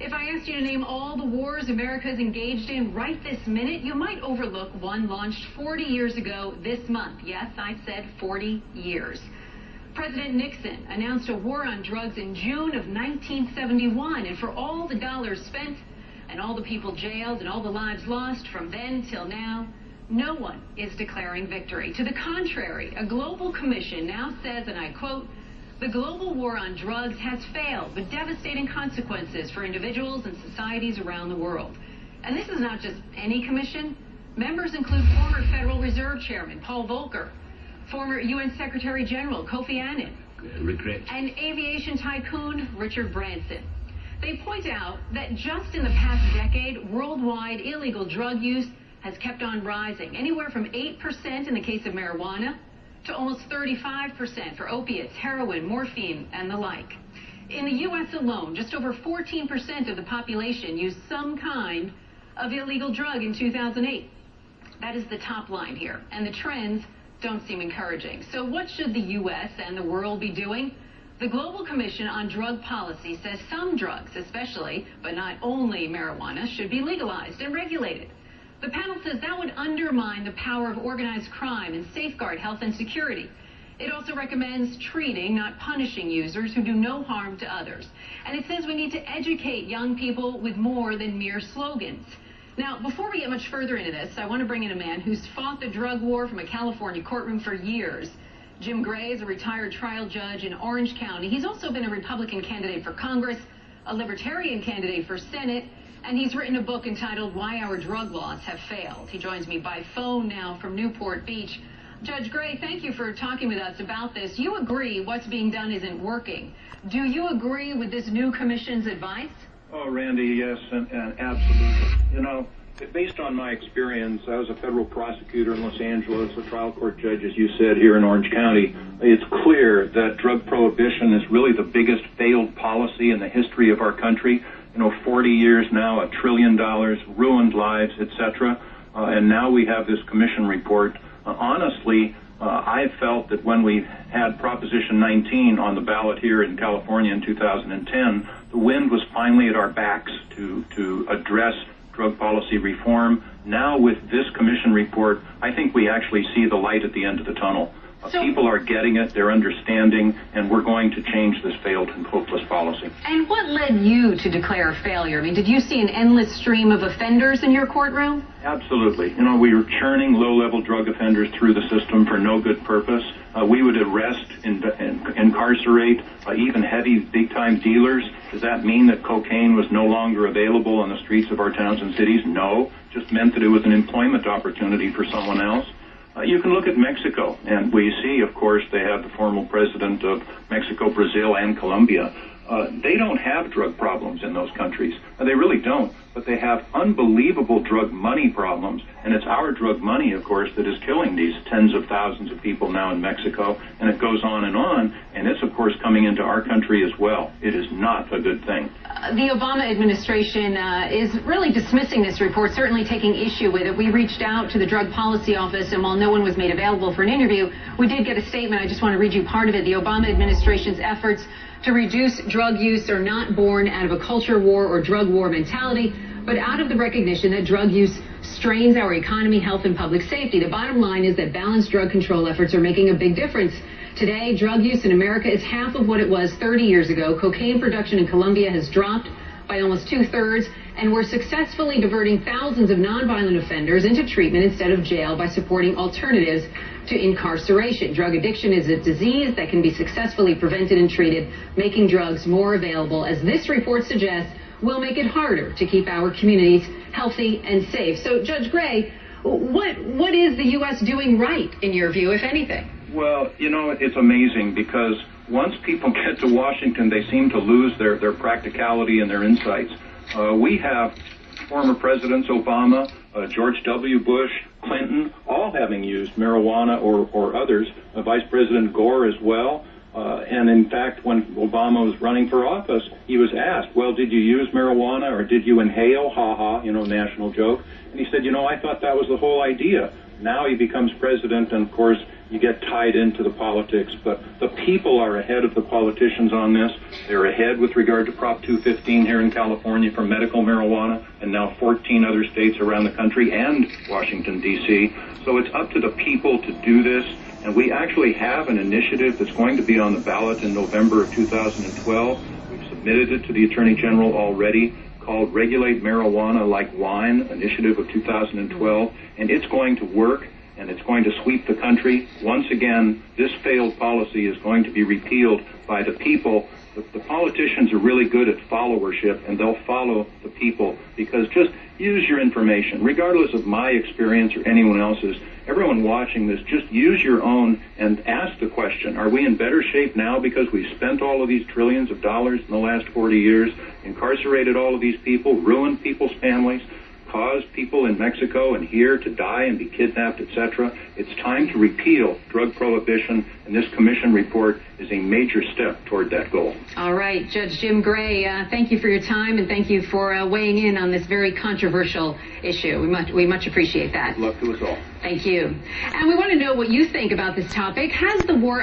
If I asked you to name all the wars America's engaged in right this minute, you might overlook one launched 40 years ago this month. Yes, I said 40 years. President Nixon announced a war on drugs in June of 1971, and for all the dollars spent and all the people jailed and all the lives lost from then till now, no one is declaring victory. To the contrary, a global commission now says, and I quote, "The global war on drugs has failed with devastating consequences for individuals and societies around the world." And this is not just any commission. Members include former Federal Reserve Chairman Paul Volcker, former UN Secretary General Kofi Annan, and aviation tycoon Richard Branson. They point out that just in the past decade, worldwide illegal drug use has kept on rising, anywhere from 8% in the case of marijuana to almost 35% for opiates, heroin, morphine, and the like. In the U.S. alone, just over 14% of the population used some kind of illegal drug in 2008. That is the top line here, and the trends don't seem encouraging. So what should the U.S. and the world be doing? The Global Commission on Drug Policy says some drugs, especially, but not only marijuana, should be legalized and regulated. The panel says that would undermine the power of organized crime and safeguard health and security. It also recommends treating, not punishing, users who do no harm to others. And it says we need to educate young people with more than mere slogans. Now, before we get much further into this, I want to bring in a man who's fought the drug war from a California courtroom for years. Jim Gray is a retired trial judge in Orange County. He's also been a Republican candidate for Congress, a Libertarian candidate for Senate, and he's written a book entitled Why Our Drug Laws Have Failed. He joins me by phone now from Newport Beach. Judge Gray, thank you for talking with us about this. You agree what's being done isn't working. Do you agree with this new commission's advice? Oh, Randy, yes, and absolutely. You know, based on my experience, I was a federal prosecutor in Los Angeles, a trial court judge, as you said, here in Orange County. It's clear that drug prohibition is really the biggest failed policy in the history of our country. 40 years now, $1 trillion, ruined lives, etc. And now we have this commission report. Honestly, I felt that when we had Proposition 19 on the ballot here in California in 2010, the wind was finally at our backs to address drug policy reform. Now with this commission report, I think we actually see the light at the end of the tunnel. People are getting it, they're understanding, and we're going to change this failed and hopeless policy. And what led you to declare failure? I mean, did you see an endless stream of offenders in your courtroom? Absolutely. We were churning low-level drug offenders through the system for no good purpose. We would arrest and incarcerate even heavy, big-time dealers. Does that mean that cocaine was no longer available on the streets of our towns and cities? No. Just meant that it was an employment opportunity for someone else. You can look at Mexico, and we see, of course, they have the former president of Mexico, Brazil, and Colombia. They don't have drug problems in those countries. They really don't, but they have unbelievable drug money problems, and it's our drug money, of course, that is killing these tens of thousands of people now in Mexico, and it goes on, and it's, of course, coming into our country as well. It is not a good thing. The Obama administration is really dismissing this report, certainly taking issue with it. We reached out to the Drug Policy Office, and while no one was made available for an interview, we did get a statement. I just want to read you part of it. The Obama administration's efforts to reduce drug use are not born out of a culture war or drug war mentality, but out of the recognition that drug use strains our economy, health, and public safety. The bottom line is that balanced drug control efforts are making a big difference. Today, drug use in America is half of what it was 30 years ago. Cocaine production in Colombia has dropped by almost 2/3, and we're successfully diverting thousands of nonviolent offenders into treatment instead of jail by supporting alternatives to incarceration. Drug addiction is a disease that can be successfully prevented and treated. Making drugs more available, as this report suggests, will make it harder to keep our communities healthy and safe. So, Judge Gray, what is the U.S. doing right, in your view, if anything? Well, it's amazing because once people get to Washington, they seem to lose their practicality and their insights. We have former presidents, Obama, George W. Bush, Clinton, all having used marijuana or others, Vice President Gore as well. And in fact, when Obama was running for office, he was asked, well, did you use marijuana or did you inhale? Ha ha, national joke. And he said, I thought that was the whole idea. Now he becomes president, and of course, you get tied into the politics, but the people are ahead of the politicians on this. They're ahead with regard to Prop 215 here in California for medical marijuana, and now 14 other states around the country and Washington, D.C. So it's up to the people to do this, and we actually have an initiative that's going to be on the ballot in November of 2012. We've submitted it to the Attorney General already, called Regulate Marijuana Like Wine, Initiative of 2012, and it's going to work, and it's going to sweep the country. Once again, this failed policy is going to be repealed by the people. The politicians are really good at followership, and they'll follow the people, because just use your information, regardless of my experience or anyone else's. Everyone watching this, just use your own and ask the question, are we in better shape now because we've spent all of these trillions of dollars in the last 40 years, incarcerated all of these people, ruined people's families, caused people in Mexico and here to die and be kidnapped, etc.? It's time to repeal drug prohibition, and this commission report is a major step toward that goal. All right, Judge Jim Gray, thank you for your time, and thank you for weighing in on this very controversial issue. We much appreciate that. Good luck to us all. Thank you. And we want to know what you think about this topic. Has the war